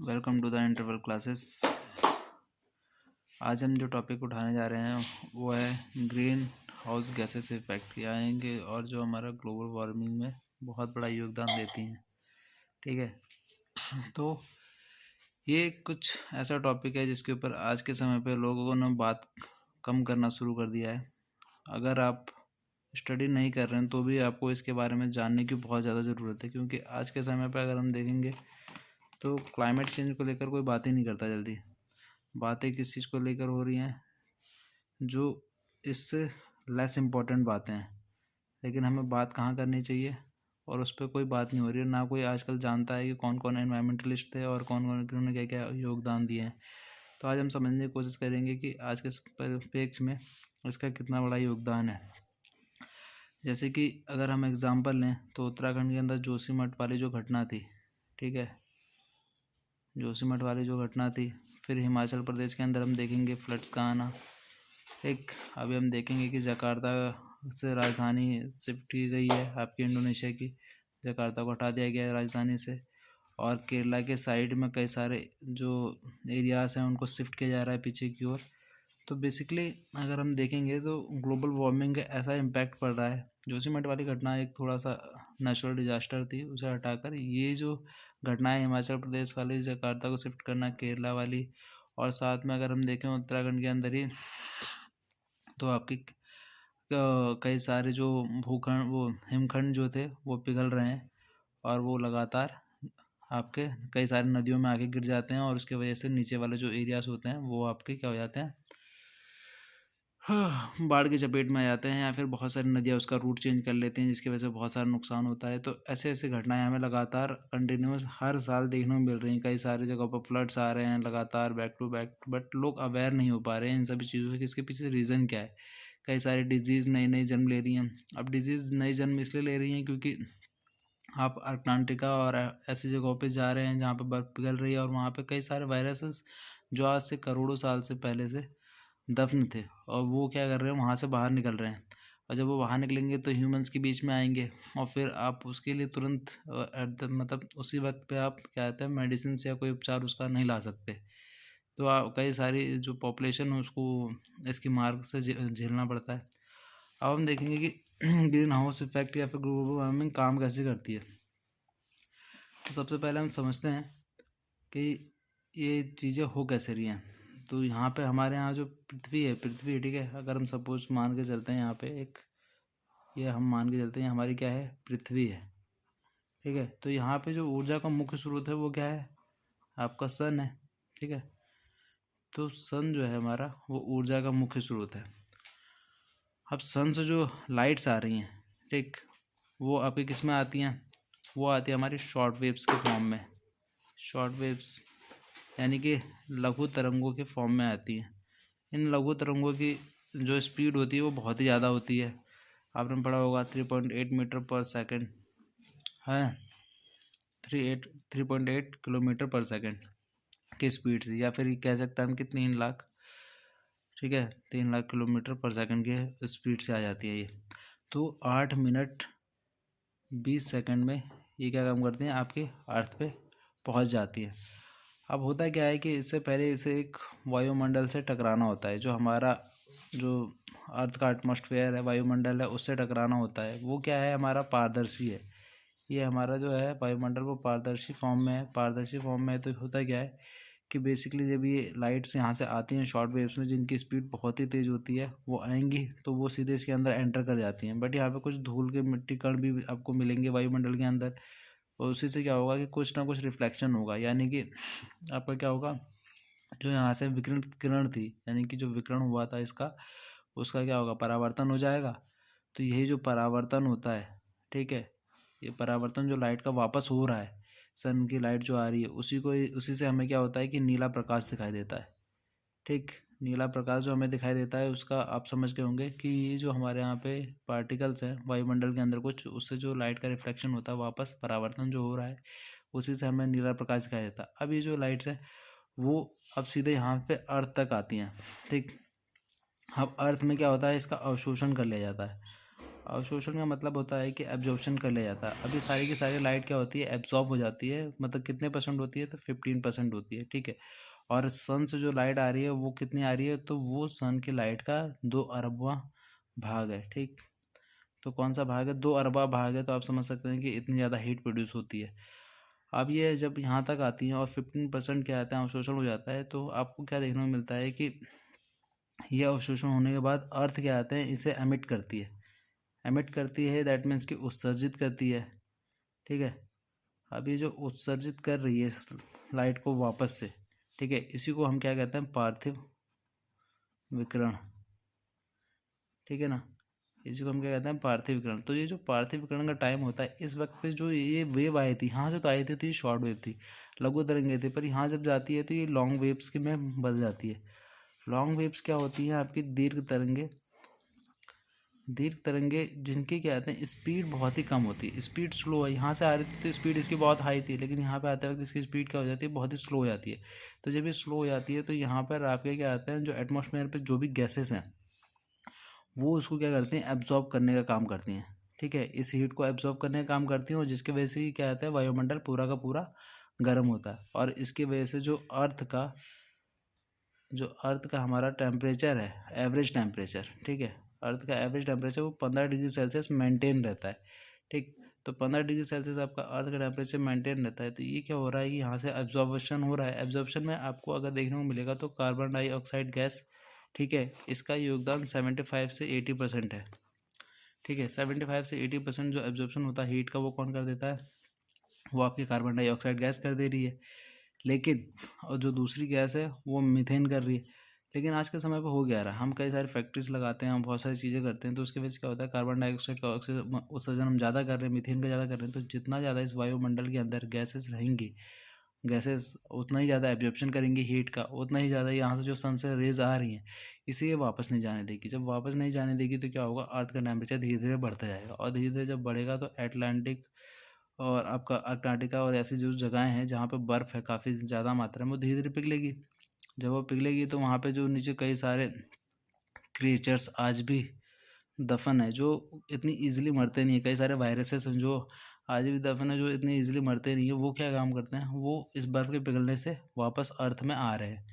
Welcome to the interval classes. आज हम जो टॉपिक उठाने जा रहे हैं वो है ग्रीन हाउस गैसेस इफेक्ट आएंगे और जो हमारा ग्लोबल वार्मिंग में बहुत बड़ा योगदान देती हैं। ठीक है, तो ये कुछ ऐसा टॉपिक है जिसके ऊपर आज के समय पे लोगों ने बात कम करना शुरू कर दिया है। अगर आप स्टडी नहीं कर रहे हैं तो भी आपको इसके बारे में जानने की बहुत ज़्यादा ज़रूरत है, क्योंकि आज के समय पर अगर हम देखेंगे तो क्लाइमेट चेंज को लेकर कोई बात ही नहीं करता। जल्दी बातें किस चीज़ को लेकर हो रही हैं जो इससे लेस इम्पोर्टेंट बातें हैं, लेकिन हमें बात कहाँ करनी चाहिए और उस पर कोई बात नहीं हो रही है। ना कोई आजकल जानता है कि कौन कौन एनवायरमेंटलिस्ट थे और कौन कौन उन्होंने क्या क्या योगदान दिए हैं। तो आज हम समझने की कोशिश करेंगे कि आज के परिप्रेक्ष्य में इसका कितना बड़ा योगदान है। जैसे कि अगर हम एग्जांपल लें तो उत्तराखंड के अंदर जोशीमठ वाली जो घटना थी, ठीक है, जोशीमठ वाली जो घटना थी, फिर हिमाचल प्रदेश के अंदर हम देखेंगे फ्लड्स का आना। एक अभी हम देखेंगे कि जकार्ता से राजधानी शिफ्ट की गई है आपकी इंडोनेशिया की, जकार्ता को हटा दिया गया है राजधानी से, और केरला के साइड में कई सारे जो एरियाज़ हैं उनको शिफ्ट किया जा रहा है पीछे की ओर। तो बेसिकली अगर हम देखेंगे तो ग्लोबल वार्मिंग का ऐसा इम्पैक्ट पड़ रहा है। जोशीमठ वाली घटना एक थोड़ा सा नेचुरल डिजास्टर थी, उसे हटाकर ये जो घटना है हिमाचल प्रदेश वाली, जकार्ता को शिफ्ट करना, केरला वाली, और साथ में अगर हम देखें उत्तराखंड के अंदर ही तो आपकी कई सारे जो भूखंड वो हिमखंड जो थे वो पिघल रहे हैं और वो लगातार आपके कई सारी नदियों में आके गिर जाते हैं और उसकी वजह से नीचे वाले जो एरियाज होते हैं वो आपके क्या हो जाते हैं, बाढ़ की चपेट में आ जाते हैं, या फिर बहुत सारी नदियाँ उसका रूट चेंज कर लेती हैं जिसकी वजह से बहुत सारा नुकसान होता है। तो ऐसे ऐसे घटनाएं हमें लगातार कंटिन्यूस हर साल देखने को मिल रही हैं। कई सारी जगहों पर फ्लड्स आ रहे हैं लगातार बैक टू बैक, बट लोग अवेयर नहीं हो पा रहे हैं इन सभी चीज़ों से कि इसके पीछे रीज़न क्या है। कई सारी डिजीज़ नई नई जन्म ले रही हैं। अब डिजीज़ नई जन्म इसलिए ले रही हैं क्योंकि आप अटलांटिका और ऐसी जगहों पे जा रहे हैं जहाँ पे बर्फ़ पिघल रही है और वहाँ पे कई सारे वायरसेस जो आज से करोड़ों साल से पहले से दफन थे और वो क्या कर रहे हैं, वहाँ से बाहर निकल रहे हैं। और जब वो बाहर निकलेंगे तो ह्यूमंस के बीच में आएंगे और फिर आप उसके लिए तुरंत मतलब उसी वक्त पे आप क्या कहते हैं मेडिसिन या कोई उपचार उसका नहीं ला सकते। तो कई सारी जो पॉपुलेशन है उसको इसकी मार से झेलना पड़ता है। अब हम देखेंगे कि ग्रीन हाउस इफेक्ट या फिर ग्लोबल वार्मिंग काम कैसे करती है। तो सबसे पहले हम समझते हैं कि ये चीज़ें हो कैसे रही हैं। तो यहाँ पे हमारे यहाँ जो पृथ्वी है, ठीक है, अगर हम सपोज मान के चलते हैं यहाँ पे एक, ये हम मान के चलते हैं हमारी क्या है, पृथ्वी है, ठीक है। तो यहाँ पे जो ऊर्जा का मुख्य स्रोत है वो क्या है, आपका सन है, ठीक है। तो सन जो है हमारा वो ऊर्जा का मुख्य स्रोत है। अब सन से जो लाइट्स आ रही हैं, ठीक, वो आपकी किस में आती हैं, वो आती है हमारी शॉर्ट वेव्स के फॉर्म में। शॉर्ट वेव्स यानी कि लघु तरंगों के फॉर्म में आती हैं। इन लघु तरंगों की जो स्पीड होती है वो बहुत ही ज़्यादा होती है। आपने पढ़ा होगा 3.8 मीटर पर सेकेंड है, 3.8 किलोमीटर पर सेकेंड की स्पीड से, या फिर कह सकते हैं हम कि 3 लाख, ठीक है, 3 लाख किलोमीटर पर सेकेंड के स्पीड से आ जाती है ये। तो 8 मिनट 20 सेकेंड में ये क्या काम करती हैं, आपके अर्थ पे पहुंच जाती है। अब होता क्या है कि इससे पहले इसे एक वायुमंडल से टकराना होता है। जो हमारा जो अर्थ का एटमॉस्फेयर है, वायुमंडल है, उससे टकराना होता है। वो क्या है, हमारा पारदर्शी है। ये हमारा जो है वायुमंडल वो पारदर्शी फॉर्म में है। पारदर्शी फॉर्म में है तो होता क्या है कि बेसिकली जब ये लाइट्स यहाँ से आती हैं शॉर्ट वेव्स में, जिनकी स्पीड बहुत ही तेज़ होती है, वो आएंगी तो वो सीधे इसके अंदर एंटर कर जाती हैं। बट यहाँ पे कुछ धूल के मिट्टी कण भी आपको मिलेंगे वायुमंडल के अंदर, और उसी से क्या होगा कि कुछ ना कुछ रिफ्लेक्शन होगा, यानी कि आपका क्या होगा, जो यहाँ से विकिरण किरण थी, यानी कि जो विकिरण हुआ था इसका, उसका क्या होगा, परावर्तन हो जाएगा। तो यही जो परावर्तन होता है, ठीक है, ये परावर्तन जो लाइट का वापस हो रहा है, सन की लाइट जो आ रही है, उसी से हमें क्या होता है कि नीला प्रकाश दिखाई देता है। ठीक, नीला प्रकाश जो हमें दिखाई देता है उसका आप समझ गए होंगे कि ये जो हमारे यहाँ पे पार्टिकल्स हैं वायुमंडल के अंदर कुछ, उससे जो लाइट का रिफ्लेक्शन होता है, वापस परावर्तन जो हो रहा है, उसी से हमें नीला प्रकाश दिखाई देता है। अब ये जो लाइट्स हैं वो अब सीधे यहाँ पे अर्थ तक आती हैं, ठीक। अब अर्थ में क्या होता है, इसका अवशोषण कर लिया जाता है। अवशोषण का मतलब होता है कि एब्जॉर्प्शन कर लिया जाता है। अभी सारी की सारी लाइट क्या होती है, एब्जॉर्ब हो जाती है। मतलब कितने % होती है, तो 15% होती है, ठीक है। और सन से जो लाइट आ रही है वो कितनी आ रही है, तो वो सन की लाइट का 2 अरबवां भाग है, ठीक। तो कौन सा भाग है, 2 अरबा भाग है। तो आप समझ सकते हैं कि इतनी ज़्यादा हीट प्रोड्यूस होती है। अब ये जब यहाँ तक आती है और 15% क्या आता है, अवशोषण हो जाता है, तो आपको क्या देखने को मिलता है कि यह अवशोषण होने के बाद अर्थ क्या आते हैं, इसे एमिट करती है। एमिट करती है दैट मीन्स कि उत्सर्जित करती है, ठीक है। अब ये जो उत्सर्जित कर रही है इस लाइट को वापस से, ठीक है, इसी को हम क्या कहते हैं, पार्थिव विकिरण, ठीक है ना। इसी को हम क्या कहते हैं, पार्थिव विकिरण। तो ये जो पार्थिव विकिरण का टाइम होता है, इस वक्त पे जो ये वेव आई थी यहाँ से तो आई थी, तो ये शॉर्ट वेव थी, लघु तरंगे थी, पर यहाँ जब जाती है तो ये लॉन्ग वेव्स की में बदल जाती है। लॉन्ग वेव्स क्या होती हैं, आपकी दीर्घ तरंगे। दीर्घ तरंगे जिनकी क्या कहते हैं, स्पीड बहुत ही कम होती है, स्पीड स्लो है। यहाँ से आ रही थी तो स्पीड इसकी बहुत हाई थी, लेकिन यहाँ पे आते वक्त इसकी स्पीड क्या हो जाती है, बहुत ही स्लो हो जाती है। तो जब ये स्लो हो जाती है तो यहाँ पर आपके क्या आते हैं, जो एटमॉस्फेयर पे जो भी गैसेस हैं वो उसको क्या करती हैं, एब्जॉर्ब करने का काम करती हैं, ठीक है। इस हीट को एब्जॉर्ब करने का काम करती हैं, और जिसकी वजह से ही क्या होता है, वायुमंडल पूरा का पूरा गर्म होता है। और इसकी वजह से जो अर्थ का हमारा टेम्परेचर है, एवरेज टेम्परेचर, ठीक है, अर्थ का एवरेज टेम्परेचर वो 15 डिग्री सेल्सियस मेंटेन रहता है, ठीक। तो 15 डिग्री सेल्सियस आपका अर्थ का टेम्परेचर मेंटेन रहता है। तो ये क्या हो रहा है कि यहाँ से एब्जॉर्बेशन हो रहा है। एब्जॉर्बेशन में आपको अगर देखने को मिलेगा तो कार्बन डाइऑक्साइड गैस, ठीक है, इसका योगदान 75 से 80% है, ठीक है। 75 से 80% जो एब्जॉर्प्शन होता है हीट का, वो कौन कर देता है, वो आपकी कार्बन डाइऑक्साइड गैस कर दे रही है। लेकिन और जो दूसरी गैस है वो मीथेन कर रही है। लेकिन आज के समय पे हो गया रहा, हम कई सारी फैक्ट्रीज लगाते हैं, हम बहुत सारी चीज़ें करते हैं, तो उसके वजह से क्या होता है, कार्बन डाइऑक्साइड का उत्सर्जन हम ज़्यादा कर रहे हैं, मीथेन का ज़्यादा कर रहे हैं। तो जितना ज़्यादा इस वायुमंडल के अंदर गैसेस रहेंगी, गैसेस उतना ही ज़्यादा एब्जॉर्प्शन करेंगी हीट का, उतना ही ज़्यादा यहाँ से जो सन से रेज आ रही हैं इसे ये वापस नहीं जाने देगी। जब वापस नहीं जाने देगी तो क्या होगा, अर्थ का टेम्परेचर धीरे धीरे बढ़ता जाएगा, और धीरे धीरे जब बढ़ेगा तो एटलांटिक और आपका अंटार्कटिका और ऐसी जो जगहें हैं जहाँ पे बर्फ़ है काफ़ी ज़्यादा मात्रा में, वो धीरे धीरे पिघलेगी। जब वो पिघलेगी तो वहाँ पे जो नीचे कई सारे क्रिएचर्स आज भी दफन है, जो इतनी ईजिली मरते नहीं है। कई सारे वायरसेस हैं जो आज भी दफन है, जो इतनी ईजिली मरते नहीं है। वो क्या काम करते हैं, वो इस बर्फ़ के पिघलने से वापस अर्थ में आ रहे हैं,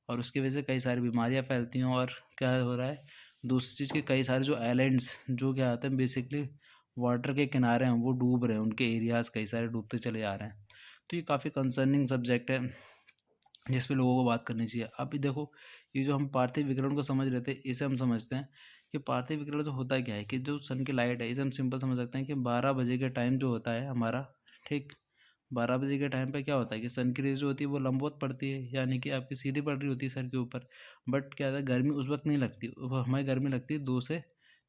और उसकी वजह से कई सारी बीमारियाँ फैलती हैं। और क्या हो रहा है, दूसरी चीज़ के कई सारे जो आइलैंड्स जो क्या आते हैं बेसिकली वाटर के किनारे हैं, वो डूब रहे हैं, उनके एरियाज़ कई सारे डूबते चले जा रहे हैं। तो ये काफ़ी कंसर्निंग सब्जेक्ट है जिस पे लोगों को बात करनी चाहिए। अभी देखो, ये जो हम पार्थिव विकिरण को समझ रहे थे, इसे हम समझते हैं कि पार्थिव विकिरण से होता क्या है, कि जो सन की लाइट है, इसे हम सिंपल समझ सकते हैं कि 12 बजे के टाइम जो होता है हमारा, ठीक, 12 बजे के टाइम पे क्या होता है कि सन की रेज जो होती है वो लंबवत पड़ती है, यानी कि आपकी सीधी पड़ रही होती है सर के ऊपर। बट क्या होता है, गर्मी उस वक्त नहीं लगती, हमें गर्मी लगती है 2 से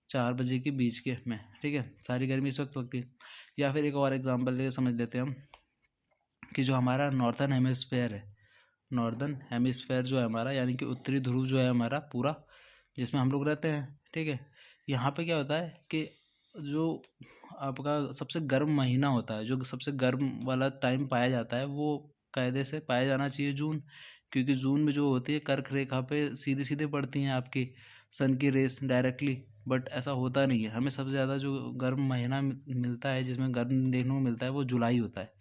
4 बजे के बीच के में, ठीक है, सारी गर्मी इस वक्त लगती है। या फिर एक और एग्जाम्पल लेके समझ लेते हैं हम, कि जो हमारा नॉर्थन हेमिस्फेयर है, नॉर्दर्न हेमिस्फेयर जो है हमारा, यानी कि उत्तरी ध्रुव जो है हमारा पूरा, जिसमें हम लोग रहते हैं, ठीक है। यहाँ पे क्या होता है कि जो आपका सबसे गर्म महीना होता है, जो सबसे गर्म वाला टाइम पाया जाता है, वो कायदे से पाया जाना चाहिए जून। क्योंकि जून में जो होती है कर्क रेखा पे सीधे सीधे पड़ती हैं आपकी सन की रेस डायरेक्टली। बट ऐसा होता नहीं है, हमें सबसे ज़्यादा जो गर्म महीना मिलता है, जिसमें गर्म देखने को मिलता है, वो जुलाई होता है।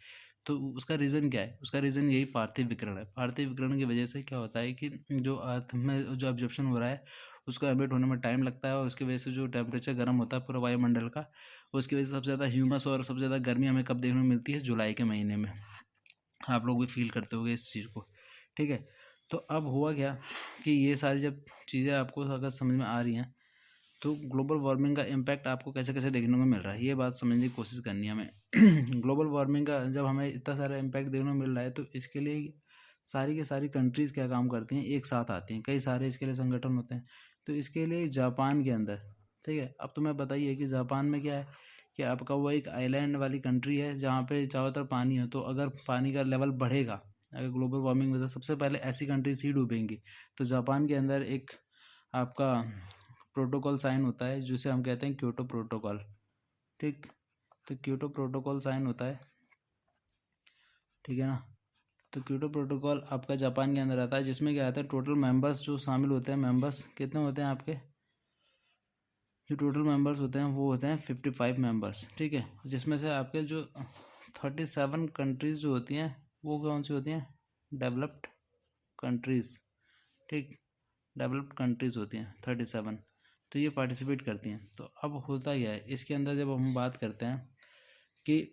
तो उसका रीज़न क्या है, उसका रीज़न यही पार्थिव विकिरण है। पार्थिव विकिरण की वजह से क्या होता है कि जो अर्थ में जो एब्जॉर्प्शन हो रहा है उसको एमिट होने में टाइम लगता है, और उसकी वजह से जो टेम्परेचर गर्म होता है पूरा वायुमंडल का, उसकी वजह से सबसे ज़्यादा ह्यूमस और सबसे ज़्यादा गर्मी हमें कब देखने को मिलती है, जुलाई के महीने में। आप लोग भी फील करते होंगे इस चीज़ को, ठीक है। तो अब हुआ क्या कि ये सारी जब चीज़ें आपको अगर समझ में आ रही हैं, तो ग्लोबल वार्मिंग का इम्पैक्ट आपको कैसे कैसे देखने को मिल रहा है, ये बात समझने की कोशिश करनी है हमें। ग्लोबल वार्मिंग का जब हमें इतना सारा इम्पैक्ट देखने को मिल रहा है, तो इसके लिए सारी की सारी कंट्रीज़ क्या काम करती हैं, एक साथ आती हैं, कई सारे इसके लिए संगठन होते हैं। तो इसके लिए जापान के अंदर, ठीक है, अब तुम्हें बताइए कि जापान में क्या है, कि आपका वो एक आइलैंड वाली कंट्री है जहाँ पे चारों तरफ पानी है। तो अगर पानी का लेवल बढ़ेगा, अगर ग्लोबल वार्मिंग वजह से सबसे पहले ऐसी कंट्रीज ही डूबेंगी। तो जापान के अंदर एक आपका प्रोटोकॉल साइन होता है जिसे हम कहते हैं क्योटो प्रोटोकॉल, ठीक। तो क्योटो प्रोटोकॉल साइन होता है, ठीक है ना। तो क्योटो प्रोटोकॉल आपका जापान के अंदर आता है, जिसमें क्या आता है, टोटल मेंबर्स जो शामिल होते हैं, मेंबर्स कितने होते हैं आपके, जो टोटल मेंबर्स होते हैं वो होते हैं 55 मेंबर्स, ठीक है, जिसमें से आपके जो 37 कंट्रीज़ जो होती हैं वो कौन सी होती हैं, डेवलप्ड कंट्रीज़, ठीक, डेवलप्ड कंट्रीज़ होती हैं 37, तो ये पार्टिसिपेट करती हैं। तो अब होता क्या है इसके अंदर, जब हम बात करते हैं कि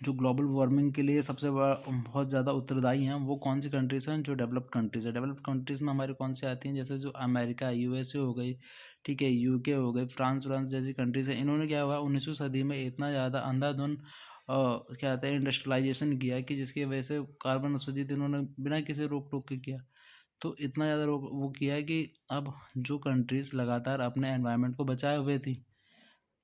जो ग्लोबल वार्मिंग के लिए सबसे बहुत ज़्यादा उत्तरदायी हैं वो कौन सी कंट्रीज़ हैं, जो डेवलप्ड कंट्रीज़ है। डेवलप्ड कंट्रीज़ में हमारी कौन सी आती हैं, जैसे जो अमेरिका, यूएसए हो गई, ठीक है, यूके हो गई, फ्रांस जैसी कंट्रीज़ हैं। इन्होंने क्या हुआ 19वीं सदी में इतना ज़्यादा अंधाधुंध क्या कहते हैं इंडस्ट्रियलाइजेशन किया कि जिसकी वजह से कार्बन उत्सर्जित इन्होंने बिना किसी रोक टोक के किया। तो इतना ज़्यादा वो किया है कि अब जो कंट्रीज़ लगातार अपने एनवायरनमेंट को बचाए हुए थी,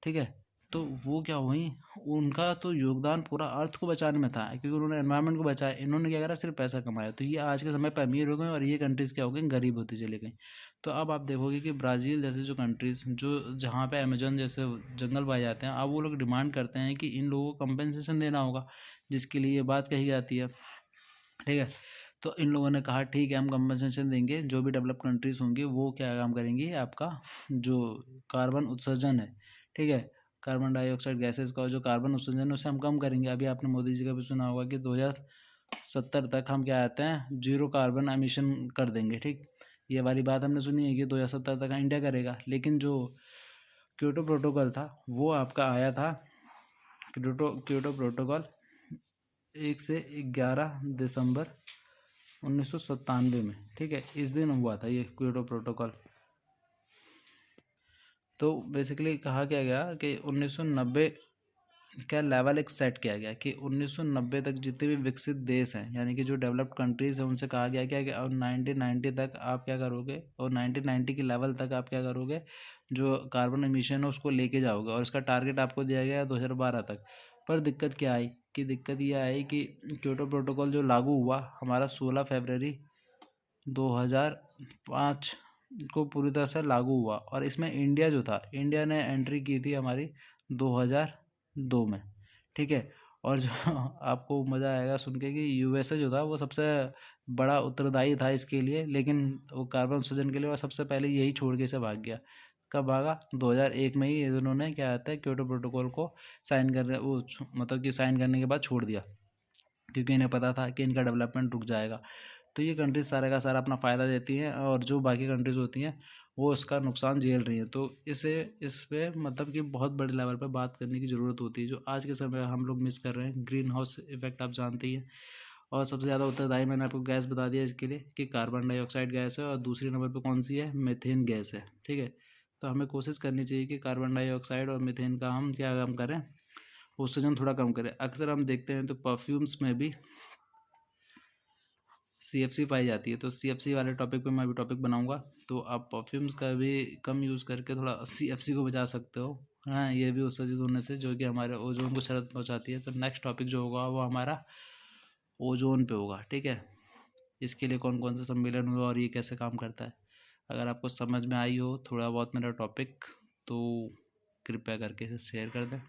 ठीक है, तो वो क्या हुई, उनका तो योगदान पूरा अर्थ को बचाने में था क्योंकि उन्होंने एनवायरनमेंट को बचाया। इन्होंने क्या करा, सिर्फ पैसा कमाया, तो ये आज के समय पर अमीर हो गए और ये कंट्रीज़ क्या हो गई, गरीब होती चली गई। तो अब आप देखोगे कि ब्राज़ील जैसे जो कंट्रीज़ जो जहाँ पे अमेजोन जैसे जंगल पाए जाते हैं, अब वो लोग डिमांड करते हैं कि इन लोगों को कंपनसेशन देना होगा, जिसके लिए ये बात कही जाती है, ठीक है। तो इन लोगों ने कहा ठीक है हम कंपनसेशन देंगे, जो भी डेवलप कंट्रीज़ होंगी वो क्या काम करेंगी, आपका जो कार्बन उत्सर्जन है, ठीक है, कार्बन डाइऑक्साइड गैसेस का जो कार्बन उत्सर्जन है उसे हम कम करेंगे। अभी आपने मोदी जी का भी सुना होगा कि 2070 तक हम क्या आते हैं, जीरो कार्बन एमिशन कर देंगे, ठीक। ये वाली बात हमने सुनी है कि 2070 तक इंडिया करेगा, लेकिन जो क्योटो प्रोटोकॉल था वो आपका आया था, क्योटो प्रोटोकॉल 1 से 11 दिसंबर 1997 में, ठीक है, इस दिन हुआ था ये क्योटो प्रोटोकॉल। तो बेसिकली कहा क्या गया कि 1990 क्या लेवल एक सेट किया गया कि 1990 तक जितने भी विकसित देश हैं यानी कि जो डेवलप्ड कंट्रीज हैं उनसे कहा गया क्या कि और 1990 तक आप क्या करोगे, और 1990 की लेवल तक आप क्या करोगे, जो कार्बन एमिशन है उसको लेके जाओगे, और इसका टारगेट आपको दिया गया 2012 तक। पर दिक्कत क्या आई कि दिक्कत ये आई कि क्योटो प्रोटोकॉल जो लागू हुआ हमारा 16 फरवरी 2005 को पूरी तरह से लागू हुआ, और इसमें इंडिया जो था, इंडिया ने एंट्री की थी हमारी 2002 में, ठीक है। और जो आपको मज़ा आएगा सुन के कि यूएसए जो था वो सबसे बड़ा उत्तरदायी था इसके लिए, लेकिन वो कार्बन उत्सर्जन के लिए और सबसे पहले यही छोड़ के इसे भाग गया। कब भागा, 2001 में ही इन्होंने क्या कहते हैं क्योटो प्रोटोकॉल को साइन करने वो मतलब कि साइन करने के बाद छोड़ दिया, क्योंकि इन्हें पता था कि इनका डेवलपमेंट रुक जाएगा। तो ये कंट्रीज सारे का सारा अपना फ़ायदा देती हैं और जो बाकी कंट्रीज होती हैं वो उसका नुकसान झेल रही हैं। तो इस पे मतलब कि बहुत बड़े लेवल पे बात करने की ज़रूरत होती है, जो आज के समय हम लोग मिस कर रहे हैं। ग्रीन हाउस इफेक्ट आप जानते ही हैं, और सबसे ज़्यादा उत्तरदायी मैंने आपको गैस बता दिया इसके लिए कि कार्बन डाइऑक्साइड गैस है, और दूसरी नंबर पर कौन सी है, मीथेन गैस है, ठीक है। तो हमें कोशिश करनी चाहिए कि कार्बन डाइऑक्साइड और मीथेन का हम क्या काम करें, उत्सर्जन थोड़ा कम करें। अक्सर हम देखते हैं तो परफ्यूम्स में भी CFC पाई जाती है, तो CFC वाले टॉपिक पे मैं अभी टॉपिक बनाऊंगा, तो आप परफ्यूम्स का भी कम यूज़ करके थोड़ा CFC को बचा सकते हो, हाँ, ये भी उत्सर्जित होने से जो कि हमारे ओजोन को क्षरण पहुंचाती है। तो नेक्स्ट टॉपिक जो होगा वो हमारा ओजोन पे होगा, ठीक है। इसके लिए कौन कौन से सम्मेलन हुआ और ये कैसे काम करता है, अगर आपको समझ में आई हो थोड़ा बहुत मेरा टॉपिक, तो कृपया करके इसे शेयर कर दें।